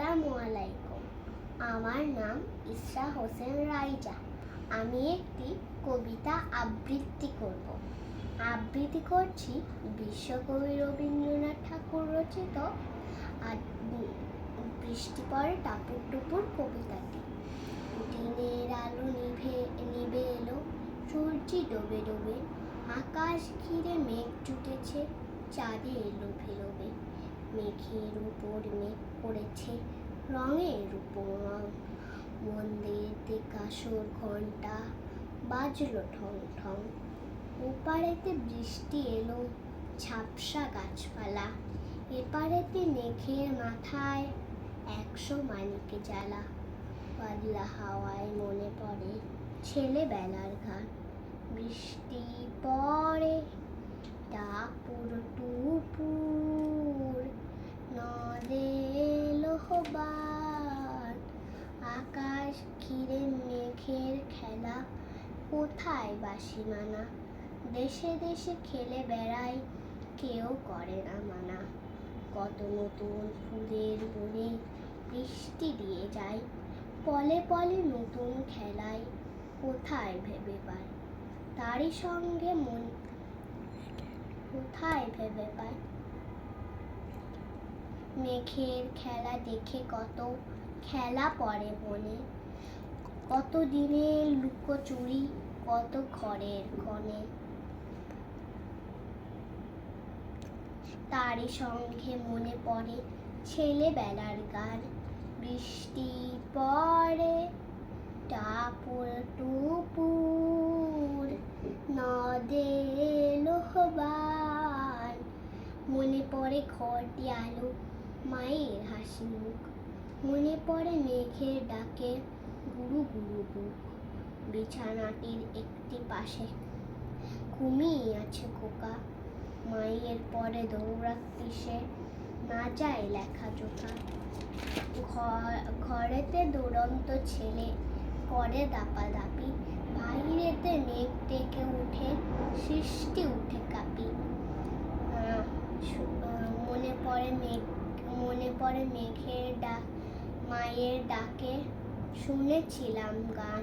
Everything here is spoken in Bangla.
আসসালামু আলাইকুম। আমার নাম ইসরা হোসেন রাইজা। আমি একটি কবিতা আবৃত্তি করব। আবৃত্তি করছি বিশ্বকবি রবীন্দ্রনাথ ঠাকুর রচিত আর বৃষ্টি পড়ে টাপুর টুপুর কবিতাটি। দিনের আলো নিভে এলো, সূর্যি ডোবে ডোবে, আকাশ ঘিরে মেঘ জুটেছে, চাঁদে লোভে লোভে, মেঘের উপর মেঘ পড়েছে রঙের উপর রং। মন্দিরেতে কাসর ঘন্টা বাজলো ঠং ঠং। ওপারেতে বৃষ্টি এলো, ঝাপসা গাছপালা, এপারেতে মেঘের মাথায় 100 মানিকে জ্বালা। পাগলা হাওয়ায় মনে পড়ে ছেলেবেলার গান। বৃষ্টি পড়ে টাপুর টুপুর, নদে লোহবার, আকাশ ঘিরে মেঘের খেলা, কোথায় বাসি মানা। দেশে দেশে খেলে বেড়াই, কেউ করে না মানা। কত নতুন ফুলের বনে বৃষ্টি দিয়ে যায়, পলে পলে নতুন খেলায়, কোথায় ভেবে পায় তারই সঙ্গে মন, কোথায় ভেবে পায়। মেঘের খেলা দেখে কত খেলা পড়ে মনে, কত দিনের লুকোচুরি, কত ঘরের কোণে। তারই সঙ্গে মনে পড়ে ছেলেবেলার গান। বৃষ্টি পড়ে টাপুর টুপুর, নদে লোহবার, মনে পড়ে ঘরটি আলো, মায়ের হাসি মুখ, মনে পড়ে মেঘের ডাকে গুরু গুরু বুক। বিছানাটির একটি পাশে ঘুমিয়ে আছে খোকা, মায়ের পরে দৌড়াতে সে না যায় লেখাজোখা। ঘরেতে দুরন্ত ছেলে করে দাপাদাপি, বাইরেতে মেঘ ডেকে উঠে সৃষ্টি উঠে কাঁপি। মনে পড়ে মেঘের ডাক, মায়ের ডাকে শুনেছিলাম গান।